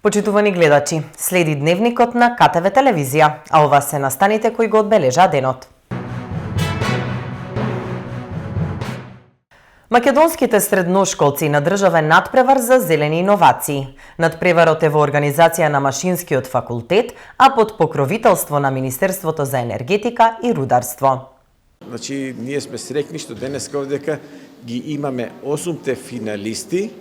Почитувани гледачи, следи дневникот на КТВ телевизија, а ова се настаните кои го одбележа денот. Македонските средношколци надржаве надпревар за зелени иновации. Надпреварот е во организација на Машинскиот факултет, а под покровителство на Министерството за енергетика и рударство. Значи, ние сме среќни што денеска овдека ги имаме 8 финалисти,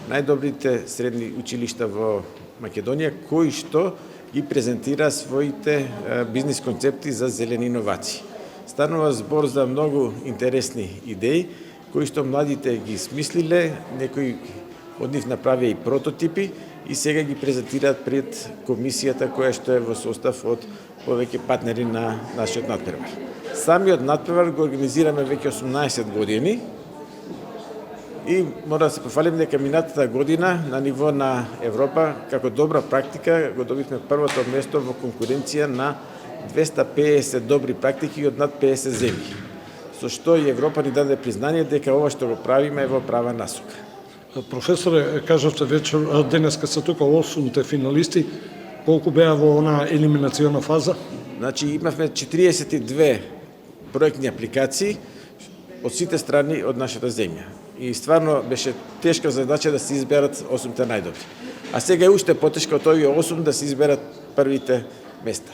најдобрите средни училишта во Македонија, кои што ги презентира своите бизнис концепти за зелени иновации. Станува збор за многу интересни идеи, кои што младите ги смислиле, некои од нив направија и прототипи и сега ги презентираат пред комисијата која што е во состав од повеќе партнери на нашиот надпревар. Самиот надпревар го организираме веќе 18 години и мора да се пофалим дека минатата година на ниво на Европа како добра практика го добивме првото место во конкуренција на 250 добри практики од над 50 земји. Со што и Европа ни даде признание дека ова што го правиме е во права насока. Професоре, кажавте вечер, денеска се тука 8 финалисти, колку беа во она елиминациона фаза? Значи имавме 42 проектни апликации од сите страни од нашата земја. И стварно беше тешка задача да се изберат 8 најдобри. А сега е уште потешко од овие 8 да се изберат првите места.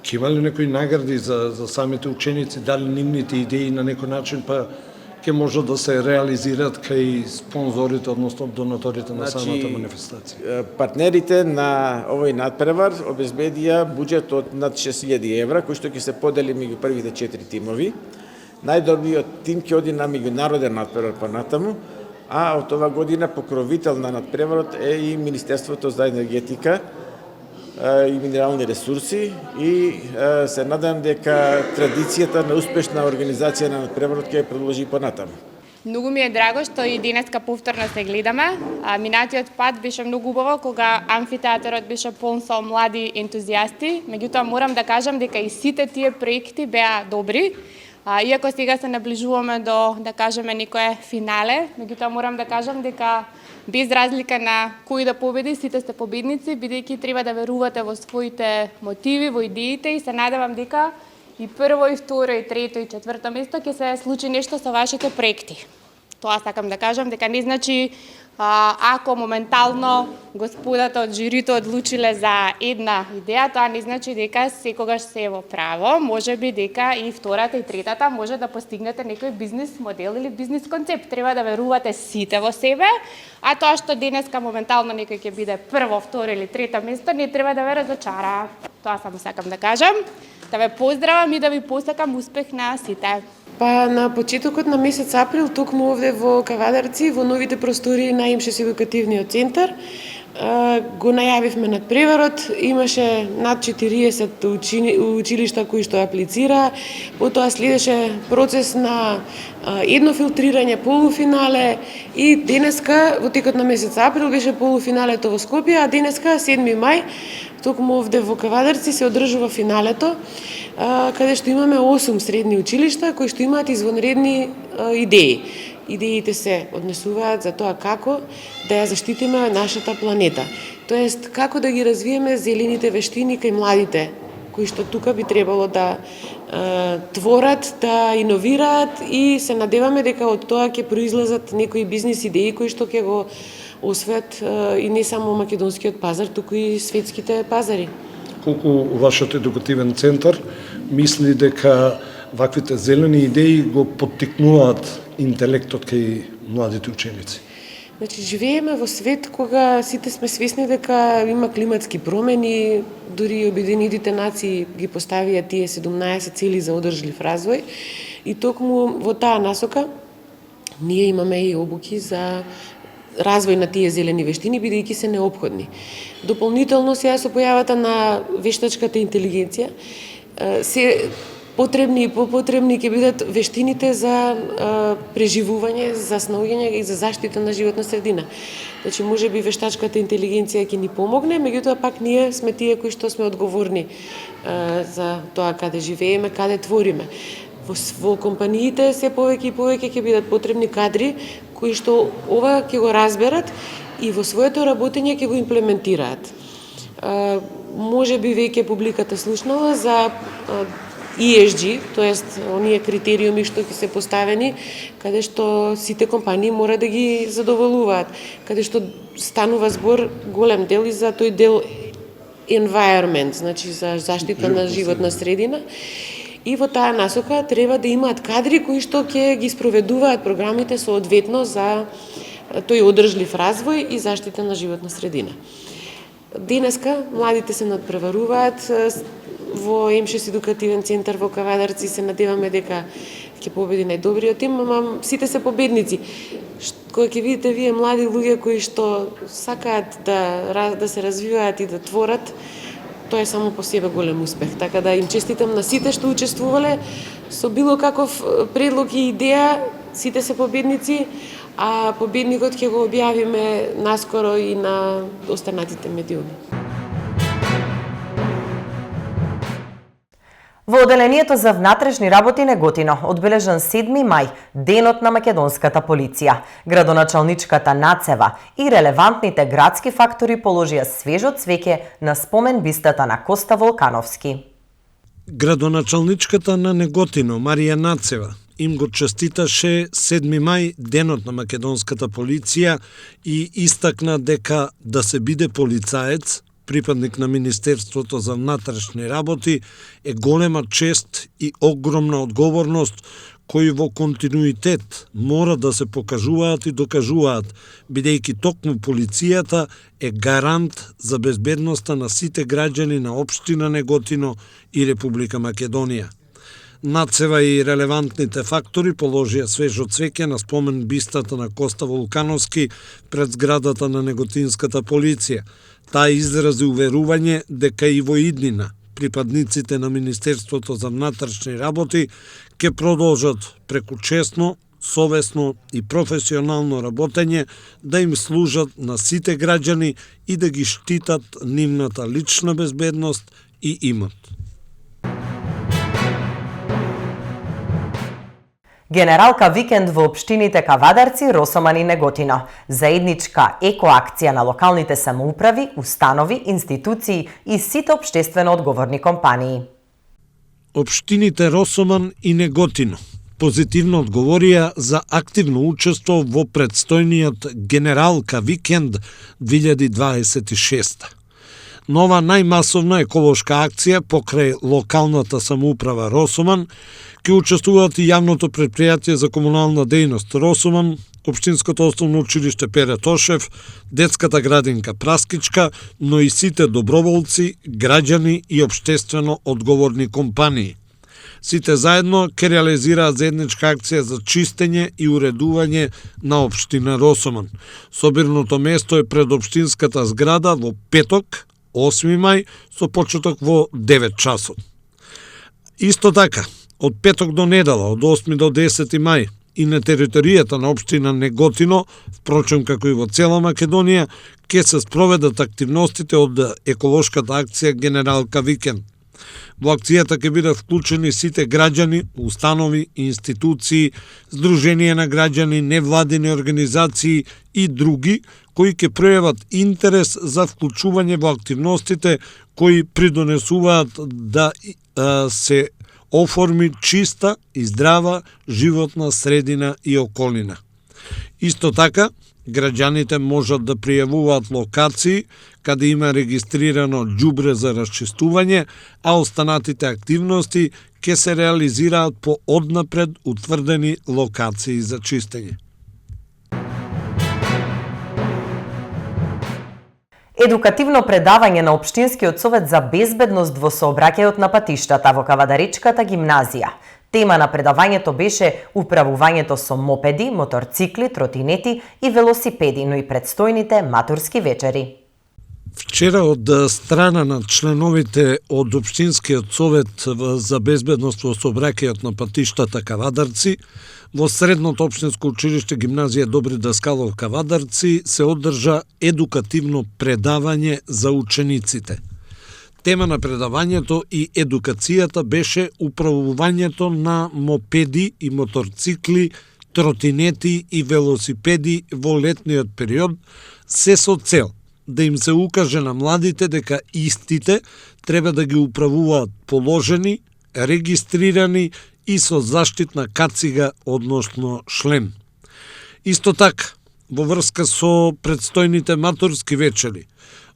Ќе има ли некои награди за самите ученици, дали нивните идеи на некој начин па ќе може да се реализираат кај спонзорите, односно донаторите на самата манифестација? Партнерите на овој надпревар обезбедија буџет од над 6.000 евра, кој што ќе се подели меѓу првите 4 тимови. Најдобриот тим ќе оди на меѓународен надпревар понатаму, а од ова година покровител на надпреварот е и Министерството за енергетика и минерални ресурси и се надам дека традицијата на успешна организација на надпреварот ќе продолжи понатаму. Многу ми е драго што и денеска повторно се гледаме. Минатиот пат беше многу убаво кога амфитеатарот беше полн со млади ентузијасти, меѓутоа морам да кажам дека и сите тие проекти беа добри. Иако сега се наближуваме до, да кажеме, некое финале, меѓутоа морам да кажам дека без разлика на кој да победи, сите сте победници, бидејќи треба да верувате во своите мотиви, во идеите и се надевам дека и прво, и второ, и трето, и четврто место ќе се случи нешто со вашите проекти. Тоа сакам да кажам, дека не значи ако моментално господата од жирито одлучиле за една идеја, тоа не значи дека секогаш се е во право, може би дека и втората и третата може да постигнете некој бизнис модел или бизнис концепт. Треба да верувате сите во себе, а тоа што денеска моментално некој ќе биде прво, второ или трето место, не треба да ве разочара. Тоа само сакам да кажам. Да ве поздравам и да ви посакам успех на сите. Па на почетокот на месец април, токму овде во Кавадарци, во новите простори на ИМШС едукативниот центар, го најавивме надпреварот, имаше над 40 училишта кои што аплицира, потоа следеше процес на едно филтрирање, полуфинале и денеска, во текот на месец април, беше полуфиналето во Скопје, а денеска, 7 мај, токму овде во Кавадарци се одржува финалето, каде што имаме 8 средни училишта кои што имаат извонредни идеи. Идеите се однесуваат за тоа како да ја заштитиме нашата планета. Тоест, како да ги развиеме зелените вештини кај младите, кои што тука би требало да творат, да иновираат и се надеваме дека од тоа ќе произлезат некои бизнис идеи кои што ќе го освојат и не само македонскиот пазар, туку и светските пазари. Колку вашиот едукативен центар мисли дека ваквите зелени идеи го поттикнуваат интелектот кај младите ученици? Значи, живееме во свет кога сите сме свесни дека има климатски промени, дури Обединетите нации ги поставија тие 17 цели за одржлив развој и токму во таа насока ние имаме и обуки за развој на тие зелени вештини, бидејќи се неопходни. Дополнително сега со појавата на вештачката интелигенција, се потребни и попотребни ќе бидат вештините за преживување, за снаоѓање и за заштита на животна средина. Значи, може би вештачката интелигенција ќе ни помогне, меѓутоа пак ние сме тие кои што сме одговорни за тоа каде живееме, каде твориме. Во компаниите се повеќе и повеќе ќе бидат потребни кадри кои што ова ќе го разберат и во своето работење ќе го имплементираат. Може би веќе публиката слушнала за ESG, тоест оние критериуми што ќе се поставени, каде што сите компании мора да ги задоволуваат, каде што станува збор голем дел и за тој дел environment, значи за заштита на животна средина. И во таа насока треба да имаат кадри кои што ќе ги спроведуваат програмите соодветно за тој одржлив развој и заштита на животна средина. Денеска младите се надпреваруваат во МШС едукативен центар во Кавадарци, се надеваме дека ќе победи најдобриот тим, ама сите се победници. Кога ќе видите вие млади луѓе кои што сакаат да се развиваат и да творат, тоа е само по себе голем успех. Така да им честитам на сите што учествувале со било каков предлог и идеја, сите се победници, а победникот ќе го објавиме наскоро и на останатите медиуми. Во Оделението за внатрешни работи Неготино одбележан 7 мај, денот на македонската полиција. Градоначалничката Нацева и релевантните градски фактори положија свежо цвеќе на спомен бистата на Коста Волкановски. Градоначалничката на Неготино, Марија Нацева, им го честиташе 7 мај, денот на македонската полиција, и истакна дека да се биде полицаец, припадник на Министерството за внатрешни работи, е голема чест и огромна одговорност кои во континуитет мора да се покажуваат и докажуваат, бидејќи токму полицијата е гарант за безбедноста на сите граѓани на општина Неготино и Република Македонија. Нацева и релевантните фактори положија свежо цвеќе на спомен бистата на Коста Волкановски пред зградата на Неготинската полиција. Таа изрази уверување дека и во иднина припадниците на Министерството за внатрешни работи ќе продолжат преку честно, совесно и професионално работење да им служат на сите граѓани и да ги штитат нивната лична безбедност и имот. Генералка викенд во општините Кавадарци, Росоман и Неготино. Заедничка екоакција на локалните самоуправи, установи, институции и сите општествено одговорни компании. Општините Росоман и Неготино позитивно одговорија за активно учество во предстојниот Генералка викенд 2026. Нова најмасовна еколошка акција покрај локалната самоуправа Росоман ќе учествуваат и јавното претпријатие за комунална дејност Росоман, Општинското основно училиште Пере Тошев, детската градинка Праскичка, но и сите доброволци, граѓани и општествено одговорни компании. Сите заедно ќе реализираат заедничка акција за чистење и уредување на општина Росоман. Собирното место е пред општинската зграда во петок, 8 мај, со почеток во 9 часот. Исто така, од петок до недела, од 8 до 10 мај, и на територијата на општина Неготино, впрочем како и во цела Македонија, ќе се спроведат активностите од еколошката акција Генералка викенд. Во акцијата ќе бидат вклучени сите граѓани, установи, институции, здруженија на граѓани, невладини организации и други кои ќе пројават интерес за вклучување во активностите кои придонесуваат да се оформи чиста и здрава животна средина и околина. Исто така, граѓаните можат да пријавуваат локации каде има регистрирано ѓубре за расчистување, а останатите активности ќе се реализираат по однапред утврдени локации за чистење. Едукативно предавање на Општинскиот совет за безбедност во сообраќајот на патиштата во Кавадаричката гимназија. Тема на предавањето беше управувањето со мопеди, моторцикли, тротинети и велосипеди, но и предстојните матурски вечери. Вчера од страна на членовите од Општинскиот совет за безбедност во сообраќајот на патиштата Кавадарци, во Средното општинско училиште гимназија Добри Даскалов Кавадарци се одржа едукативно предавање за учениците. Тема на предавањето и едукацијата беше управувањето на мопеди и моторцикли, тротинети и велосипеди во летниот период се со цел да им се укаже на младите дека истите треба да ги управуваат положени, регистрирани и со заштитна кацига, односно шлем. Исто така, во врска со предстојните матурски вечери,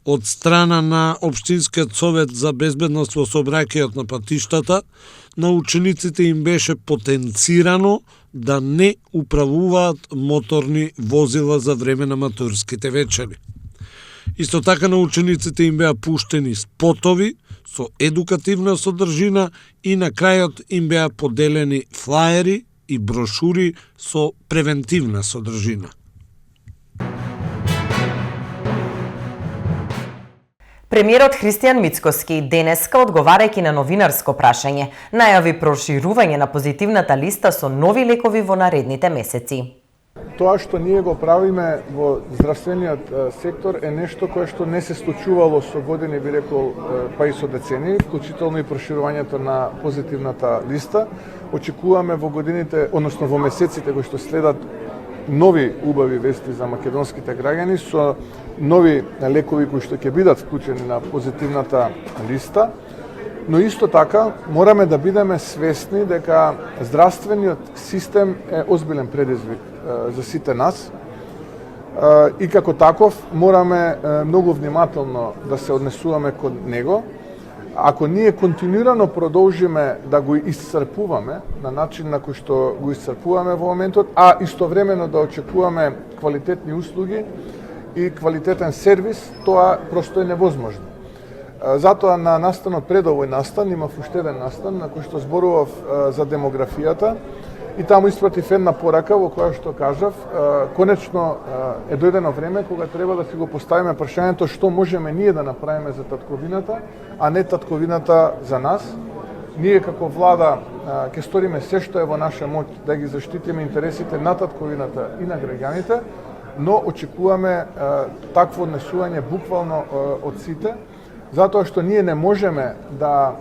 од страна на Општинскиот совет за безбедност во сообраќајот на патиштата, на учениците им беше потенцирано да не управуваат моторни возила за време на матурските вечери. Исто така на учениците им беа пуштени спотови со едукативна содржина и на крајот им беа поделени флаери и брошури со превентивна содржина. Премиерот Христијан Мицкоски денеска, одговарајќи на новинарско прашање, најави проширување на позитивната листа со нови лекови во наредните месеци. Тоа што ние го правиме во здравствениот сектор е нешто кое што не се случувало со години, би рекол, па и со децении, вклучително и проширувањето на позитивната листа. Очекуваме во годините, односно во месеците кои што следат, нови убави вести за македонските граѓани со нови лекови кои што ќе бидат вклучени на позитивната листа. Но исто така мораме да бидеме свесни дека здравствениот систем е озбилен предизвик за сите нас и како таков мораме многу внимателно да се однесуваме кон него. Ако ние континуирано продолжиме да го исцрпуваме на начин на кој што го исцрпуваме во моментот, а истовремено да очекуваме квалитетни услуги и квалитетен сервис, тоа просто е невозможно. Затоа на настанот пред овој настан имав уште еден настан на кој што зборував за демографијата и таму испратив една порака во која што кажав конечно е дојдено време кога треба да си го поставиме прашањето што можеме ние да направиме за татковината, а не татковината за нас. Ние како влада ќе сториме се што е во наша моќ да ги заштитиме интересите на татковината и на граѓаните, но очекуваме такво однесување буквално од сите, затоа што ние не можеме да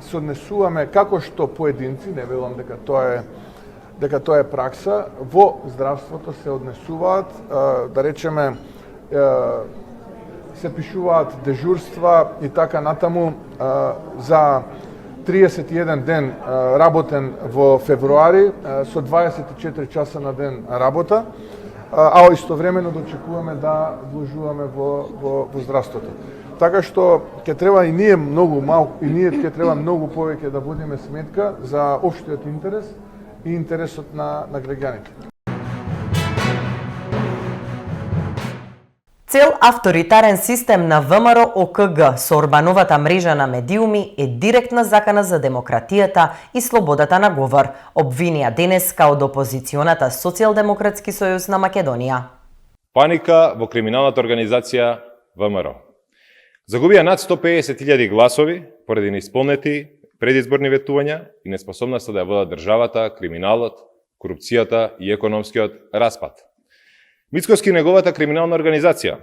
се однесуваме како што поединци, не велам дека тоа е пракса, во здравството се однесуваат, да речеме, се пишуваат дежурства и така натаму за 31 ден работен во февруари со 24 часа на ден работа, а истовремено да очекуваме да вложуваме во здравството. Така што ќе треба и ние многу малку, и ние ќе треба многу повеќе да водиме сметка за општиот интерес и интересот на граѓаните. Цел авторитарен систем на ВМРО-ОКГ со Орбановата мрежа на медиуми е директна закана за демократијата и слободата на говор, обвинија денеска од опозиционата Социјалдемократски сојуз на Македонија. Паника во криминалната организација ВМРО. Загубија над 150.000 гласови поради неисполнети предизборни ветувања и неспособноста да ја водат државата, криминалот, корупцијата и економскиот распад. Мицкоски и неговата криминална организација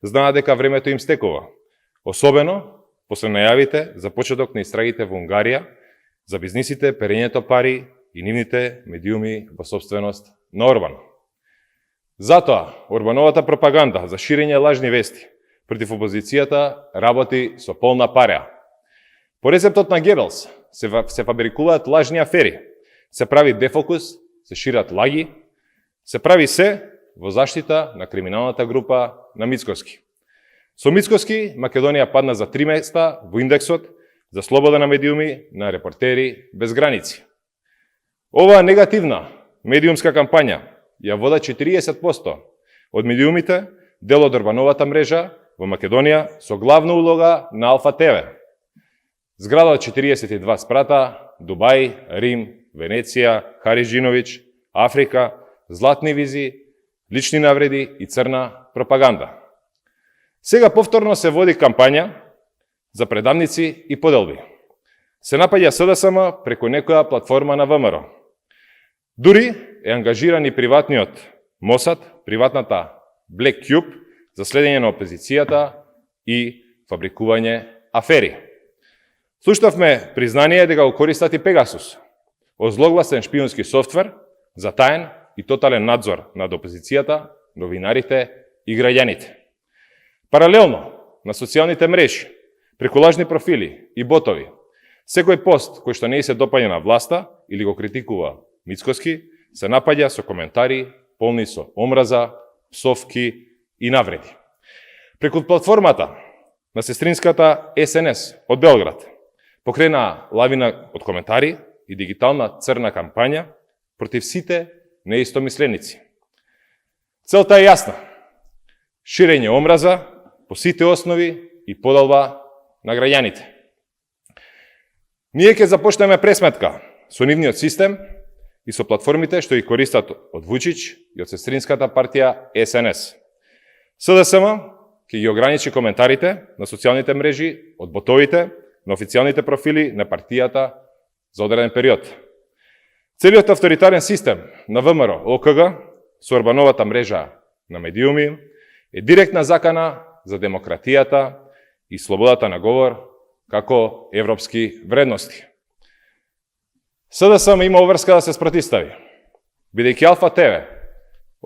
знаат дека времето им стекува, особено после најавите за почеток на истрагите во Унгарија за бизнисите, перењето пари и нивните медиуми во собственост на Орбан. Затоа, Орбановата пропаганда за ширење лажни вести против опозицијата работи со полна пареа. По рецептот на Гебелс се фабрикуваат лажни афери, се прави дефокус, се шират лаги, се прави се во заштита на криминалната група на Мицкоски. Со Мицкоски, Македонија падна за 3 места во индексот за слобода на медиуми на Репортери без граници. Оваа негативна медиумска кампања ја вода 40% од медиумите, дел од Орбановата мрежа во Македонија со главна улога на Алфа ТВ. Зграда од 42 спрата, Дубај, Рим, Венеција, Хариджиновиќ, Африка, златни визи, лични навреди и црна пропаганда. Сега повторно се води кампања за предавници и поделби. Се напаѓа СДСМ преку некоја платформа на ВМРО. Дури е ангажиран и приватниот Мосад, приватната Black Cube, за следење на опозицијата и фабрикување афери. Слушнавме признание дека го користат и Пегасус, озлогласен шпионски софтвер за таен и тотален надзор над опозицијата, новинарите и граѓаните. Паралелно на социјалните мрежи, преку лажни профили и ботови, секој пост кој што не се допаѓа на власта или го критикува Мицкоски, се напаѓа со коментари полни со омраза, псовки и навреди. Преку платформата на сестринската СНС од Белград покрена лавина од коментари и дигитална црна кампања против сите неистомисленици. Целта е јасна. Ширење омраза по сите основи и подалба на граѓаните. Ние ќе започнеме пресметка со нивниот систем и со платформите што ги користат од Вучич и од сестринската партија СНС. СДСМ ќе ги ограничи коментарите на социјалните мрежи од ботовите на официјалните профили на партијата за одреден период. Целиот авторитарен систем на ВМРО ОКГ со Орбановата мрежа на медиуми е директна закана за демократијата и слободата на говор како европски вредности. СДСМ има обврска да се спротистави, бидејќи Алфа ТВ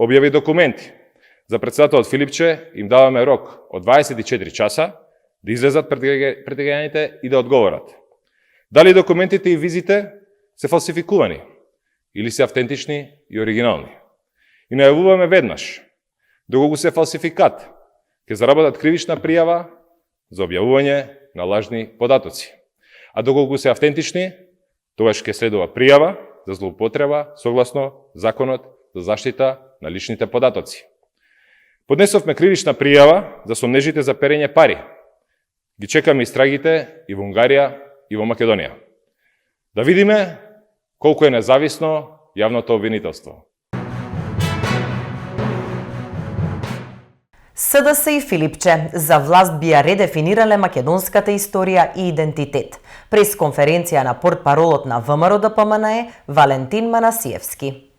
објави документи за председателот Филипче, им даваме рок од 24 часа да излезат пред граѓаните и да одговорат. Дали документите и визите се фалсификувани или се автентични и оригинални. И најавуваме веднаш, доколку се фалсификат, ќе заработат кривична пријава за објавување на лажни податоци. А доколку се автентични, тогаш ќе следува пријава за злоупотреба согласно Законот за заштита на личните податоци. Поднесовме кривична пријава за сомнежите за перење пари. Ги чекаме истрагите и во Унгарија и во Македонија. Да видиме колку е независно јавното обвинителство. СДС и Филипче за власт бија редефинирале македонската историја и идентитет. Пресконференција на портпаролот на ВМРО ДПМНЕ Валентин Манасиевски.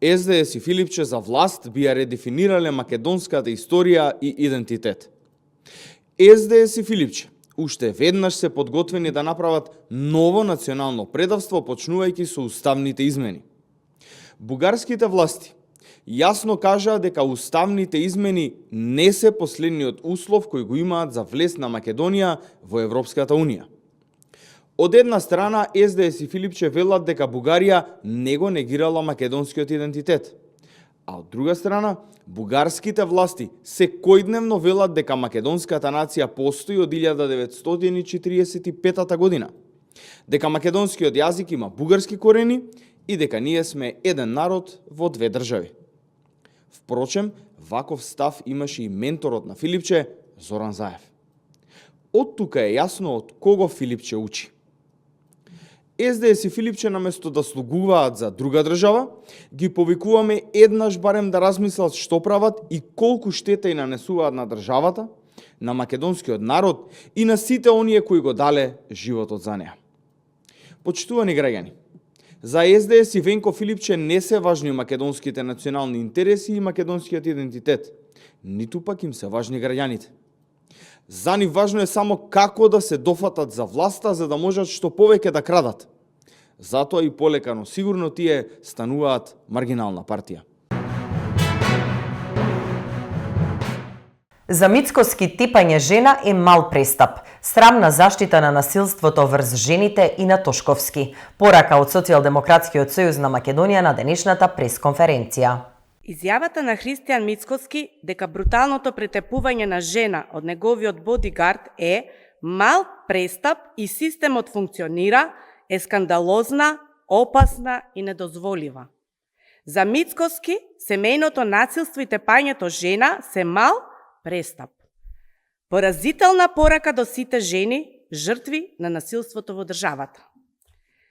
СДС и Филипче за власт бија редефинирале македонската историја и идентитет. СДС и Филипче уште веднаш се подготвени да направат ново национално предавство, почнувајќи со уставните измени. Бугарските власти јасно кажаа дека уставните измени не се последниот услов кој го имаат за влез на Македонија во Европската Унија. Од една страна, СДС и Филипче велат дека Бугарија не го негирала македонскиот идентитет, а од друга страна, бугарските власти секојдневно велат дека македонската нација постои од 1945 година, дека македонскиот јазик има бугарски корени и дека ние сме еден народ во две држави. Впрочем, ваков став имаше и менторот на Филипче, Зоран Заев. Од тука е јасно од кого Филипче учи. СДС и Филипче наместо да слугуваат за друга држава, ги повикуваме еднаш барем да размислат што прават и колку штета и нанесуваат на државата, на македонскиот народ и на сите оние кои го дале животот за неа. Почитувани граѓани, за СДС и Венко Филипче не се важни македонските национални интереси и македонскиот идентитет, ниту пак им се важни граѓаните. За нив важно е само како да се дофатат за власта за да можат што повеќе да крадат. Затоа и полека, но сигурно тие стануваат маргинална партија. За Мицкоски типање жена е мал престап. Срамна заштита на насилството врз жените и на Тошковски. Порака од Социјалдемократскиот сојуз на Македонија на денешната пресконференција. Изјавата на Христијан Мицкоски дека бруталното претепување на жена од неговиот бодигард е мал престап и системот функционира е скандалозна, опасна и недозволива. За Мицкоски, семејното насилство и тепањето жена се мал престап. Поразителна порака до сите жени, жртви на насилството во државата.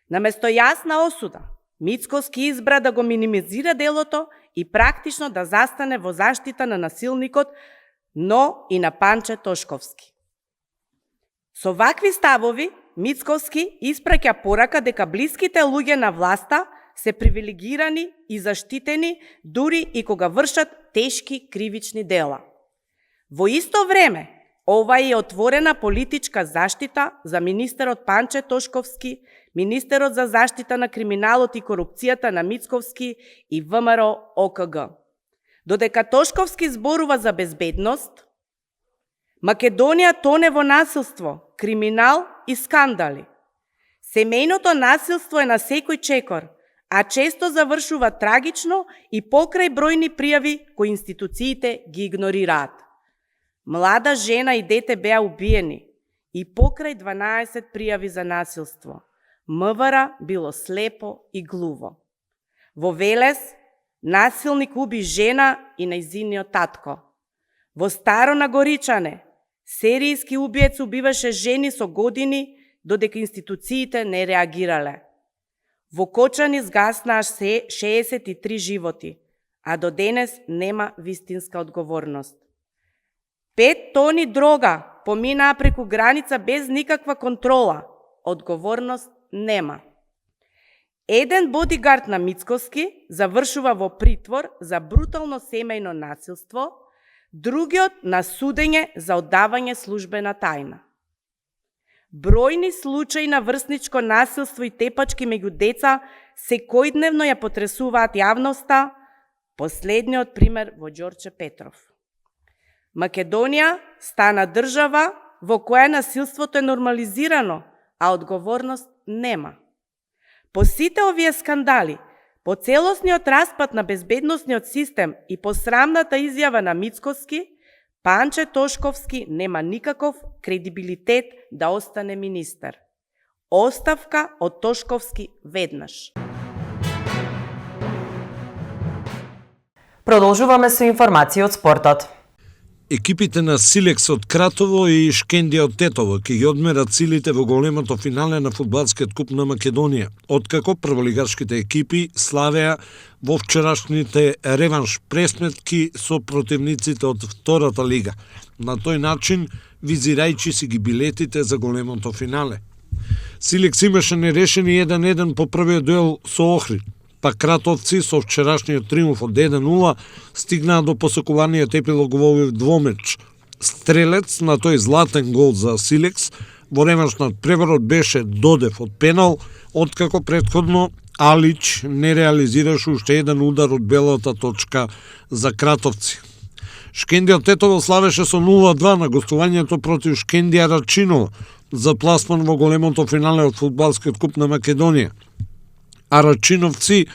Наместо јасна осуда, Мицкоски избра да го минимизира делото и практично да застане во заштита на насилникот, но и на Панче Тошковски. Со вакви ставови, Мицкоски испраќа порака дека блиските луѓе на власта се привилегирани и заштитени дури и кога вршат тешки кривични дела. Во исто време, ова е отворена политичка заштита за министерот Панче Тошковски, министерот за заштита на криминалот и корупцијата на Мицкоски и ВМРО ОКГ. Додека Тошковски зборува за безбедност, Македонија тоне во насилство, криминал и скандали. Семејното насилство е на секој чекор, а често завршува трагично и покрај бројни пријави кои институциите ги игнорираат. Млада жена и дете беа убиени и покрај 12 пријави за насилство. МВР било слепо и глуво. Во Велес насилник уби жена и нејзиниот татко. Во Старо Нагоричане серијски убиец убиваше жени со години додека институциите не реагирале. Во Кочани згаснаа 63 животи, а до денес нема вистинска одговорност. 5 тони дрога поминаа преку граница без никаква контрола. Одговорност нема. Еден бодигард на Мицкоски завршува во притвор за брутално семејно насилство, другиот на судење за оддавање службена тајна. Бројни случаи на врсничко насилство и тепачки меѓу деца секојдневно ја потресуваат јавноста, последниот пример во Ѓорче Петров. Македонија стана држава во која насилството е нормализирано, а одговорност нема. По сите овие скандали, по целосниот распад на безбедносниот систем и по срамната изјава на Мицкоски, Панче Тошковски нема никаков кредибилитет да остане министер. Оставка од Тошковски веднаш. Продолжуваме со информации од спортот. Екипите на Силекс од Кратово и Шкендија од Тетово ќе ги одмерат силите во големото финале на фудбалскиот куп на Македонија, откако прволигашките екипи славеа во вчерашните реванш пресметки со противниците од втората лига. На тој начин, визирајќи си ги билетите за големото финале. Силекс имаше нерешени 1-1 по првиот дуел со Охрид, па кратовци со вчерашниот триумф од 1-0 стигнаа до посекуваниот епилог во овој двомеч. Стрелец на тој златен гол за Силекс во реванш надпреварот беше Додев од пенал, откако претходно Алич не реализираше уште еден удар од белата точка за кратовци. Шкендија од Тетово славеше со 0-2 на гостувањето против Шкендија Рачиново за пласман во големото финале од фудбалскиот куп на Македонија. А Рачиновци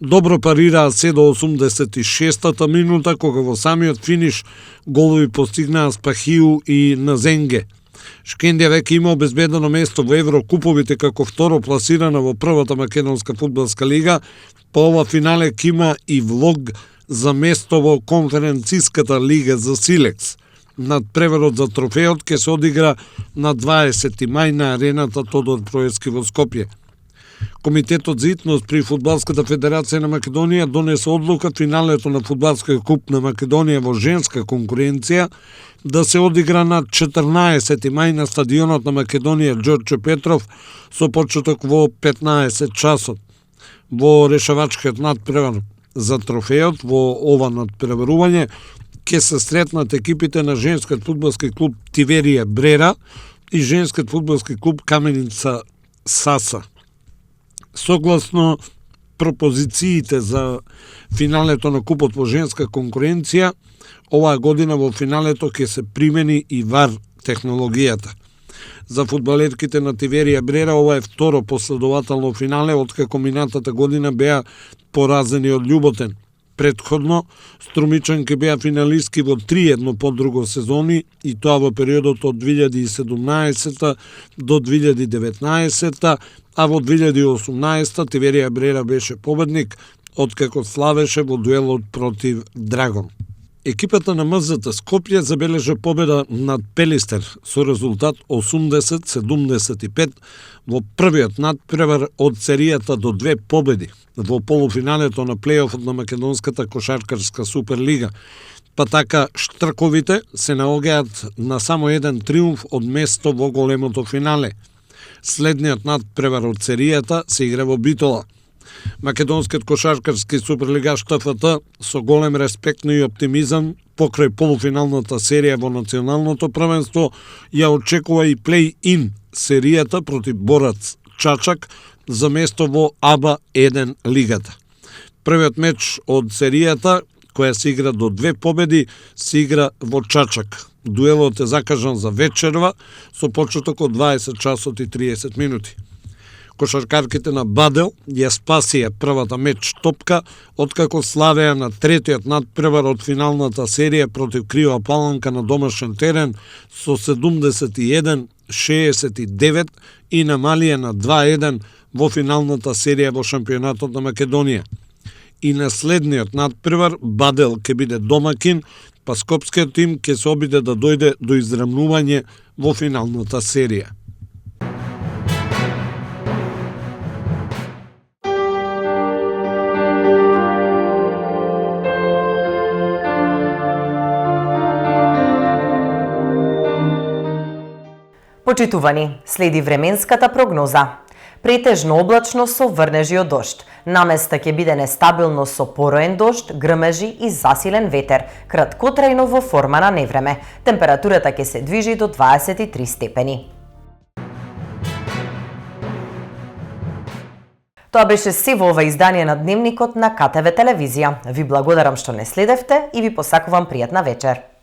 добро парираа се до 86-та минута, кога во самиот финиш голови постигнаа Спахиу и Назенге. Шкендија веќе има обезбедено место во Еврокуповите како второ пласирана во првата македонска фудбалска лига, по ова финале ќе има и влог за место во конференциската лига за Силекс. Надпреварот за трофеот ќе се одигра на 20 мај на арената Тодор Тројевски во Скопје. Комитетот за итност при Фудбалската федерација на Македонија донесе одлука финалето на Фудбалскиот куп на Македонија во женска конкуренција да се одигра на 14 мај на стадионот на Македонија Ѓорче Петров со почеток во 15 часот. Во решавачкиот надпревар за трофеот во ова надпреварување ќе се сретнат екипите на женскиот фудбалски клуб Тиверија Брера и женскиот фудбалски клуб Каменица Саса. Согласно пропозициите за финалето на купот во женска конкуренција, оваа година во финалето ќе се примени и ВАР технологијата. За фудбалерките на Тиверија Брера ова е второ последователно финале, откако минатата година беа поразени од Љуботен. Претходно, струмичанки беа финалистки во 3 едно по друго сезони, и тоа во периодот од 2017 до 2019, а во 2018 Тиверија Брера беше победник, откако славеше во дуелот против Драгон. Екипата на МЗТ Скопје забележа победа над Пелистер со резултат 80-75 во првиот надпревар од серијата до 2 победи во полуфиналето на плејофот на Македонската кошаркарска суперлига. Па така штрковите се наоѓаат на само еден триумф од место во големото финале. Следниот надпревар од серијата се игра во Битола. Македонскиот кошаркарски суперлигаш ТФТ со голем респект и оптимизам покрај полуфиналната серија во националното првенство ја очекува и плей-ин серијата против Борац Чачак за место во АБА 1 лигата. Првиот меч од серијата која се игра до 2 победи, се игра во Чачак. Дуелот е закажан за вечерва со почеток од 20 часот и 30 минути. Кошаркарките на Бадел ја спасија првата меч топка, откако славеа на третиот надпревар од финалната серија против Крива Паланка на домашен терен со 71-69 и намалија на 2-1 во финалната серија во шампионатот на Македонија. И на следниот надпревар Бадел ќе биде домакин, па скопскиот тим ќе се обиде да дојде до израмнување во финалната серија. Почитувани, следи временската прогноза. Претежно облачно со врнежи од дожд. Наместа ќе биде нестабилно со пороен дожд, грмежи и засилен ветер, краткотрајно во форма на невреме. Температурата ќе се движи до 23 степени. Тоа беше се во ова издание на Дневникот на КТВ телевизија. Ви благодарам што не следевте и ви посакувам пријатна вечер.